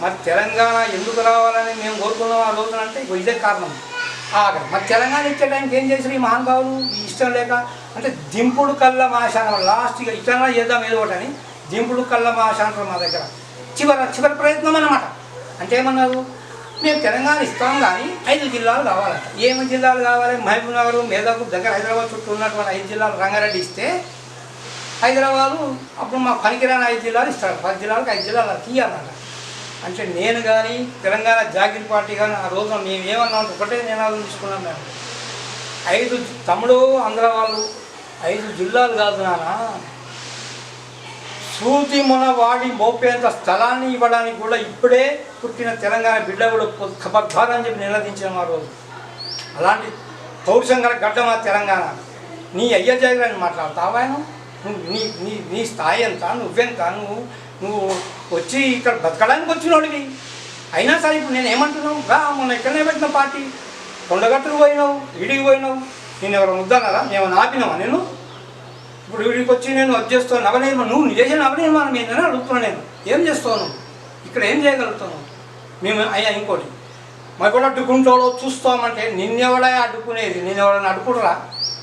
మరి తెలంగాణ ఎందుకు రావాలని మేము కోరుకున్నాం ఆ రోజున అంటే ఇదే కారణం. మరి తెలంగాణ ఇచ్చే టైంకి ఏం చేశారు ఈ మహానుభావులు? ఇష్టం లేక అంటే దింపుడు కళ్ళ మాశానం లాస్ట్గా ఇట్లా చేద్దాం ఏదో ఒకటి అని దింపుడు కళ్ళ మాశానం మా దగ్గర చివరి ప్రయత్నం అన్నమాట. అంటే ఏమన్నారు, మేము తెలంగాణ ఇస్తాం కానీ 5 జిల్లాలు కావాలంట. ఏమి జిల్లాలు కావాలి? మహబూబ్ నగర్, మేదకు దగ్గర హైదరాబాద్ చుట్టూ ఉన్నటువంటి 5 జిల్లాలు రంగారెడ్డి ఇస్తే హైదరాబాదు అప్పుడు మా పనికిరాని 5 జిల్లాలు ఇస్తాడు. 10 జిల్లాలకు 5 జిల్లాలు తీయాలంట. అంటే నేను కానీ తెలంగాణ జాగీర్ పార్టీ కానీ ఆ రోజున మేము ఏమన్నా ఒకటే నినాదం తీసుకున్నాం. మేము 5 తమ్ముడు ఆంధ్ర వాళ్ళు 5 జిల్లాలు కాదు నాన్న, సూతి మొన వాడి మోపేంత స్థలాన్ని ఇవ్వడానికి కూడా ఇప్పుడే పుట్టిన తెలంగాణ బిడ్డ కూడా ఖబర్దారని చెప్పి నిలదించాం ఆ రోజు. అలాంటి పౌరుషం గల గడ్డ మా తెలంగాణ. నీ అయ్య జాగిరని మాట్లాడతావా? నీ నీ నీ స్థాయి ఎంత, నువ్వెంత? నువ్వు వచ్చి ఇక్కడ బతకడానికి వచ్చినోడివి. అయినా సరే ఇప్పుడు నేను ఏమంటున్నావు, మొన్న ఎక్కడనే పెట్టిన పార్టీ కొండగట్టుకు పోయినావు, ఈడికి పోయినావు, నేను ఎవరు వద్దన్నారా? మేము ఆపినావా? నేను ఇప్పుడు వీడికి వచ్చి నేను అది చేస్తాను నవనిర్మాణం, నువ్వు చేసిన నవనిర్మాణం ఏంటని అడుగుతున్నాను. నేను ఏం చేస్తావు? నువ్వు ఇక్కడ ఏం చేయగలుగుతావు? మేము అయ్యా ఇంకోటి మాకు కూడా అడ్డుకుంటాడో చూస్తామంటే నిన్నెవడా అడ్డుకునేది? నేను ఎవరైనా అడ్డుకుంటారా?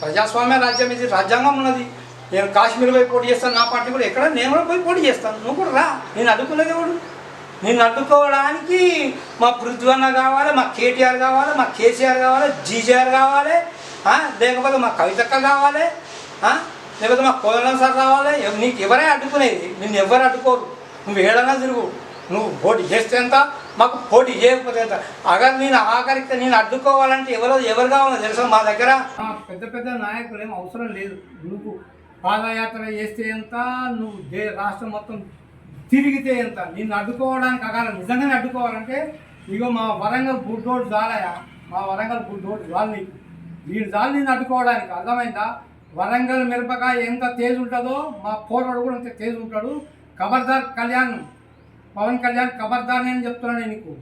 ప్రజాస్వామ్య రాజ్యం ఇది, రాజ్యాంగం ఉన్నది. నేను కాశ్మీర్ పోయి పోటీ చేస్తాను, నా పార్టీ కూడా ఎక్కడ నేను కూడా పోయి పోటీ చేస్తాను. నువ్వు కూడా రా. నేను అడ్డుకునేది ఎవడు? నిన్ను అడ్డుకోవడానికి మా పృథ్వన్న కావాలి, మా కేటీఆర్ కావాలి, మా కేసీఆర్ కావాలి, జీజేఆర్ కావాలి, లేకపోతే మా కవితక్క కావాలి, లేకపోతే మా కోదండం సార్ రావాలి. నీకు ఎవరే అడ్డుకునేది? నిన్ను ఎవరు అడ్డుకోరు. నువ్వు ఏడన్నా తిరుగు. నువ్వు పోటీ చేస్తే ఎంత, మాకు పోటీ చేయకపోతే ఎంత. నేను ఆఖరికి నేను అడ్డుకోవాలంటే ఎవరు కావాలో తెలుసా? మా దగ్గర పెద్ద పెద్ద నాయకులు ఏం అవసరం లేదు. నువ్వు పాదయాత్ర చేస్తే ఎంత, నువ్వు రాష్ట్రం మొత్తం తిరిగితే ఎంత. నిన్ను అడ్డుకోవడానికి అకాల నిజంగానే అడ్డుకోవాలంటే ఇగో మా వరంగల్ గుడ్డోడు చాలయా, మా వరంగల్ గుడ్డోడు చాలు నీకు. వీడు చాలు నేను అడ్డుకోవడానికి. అర్థమైందా? వరంగల్ మిరపకాయ ఎంత తేజ్ ఉంటుందో మా పోరాడు కూడా అంత తేజ్ ఉంటాడు. ఖబర్దార్ కళ్యాణ్, పవన్ కళ్యాణ్ ఖబర్దార్ అని చెప్తున్నాను నీకు.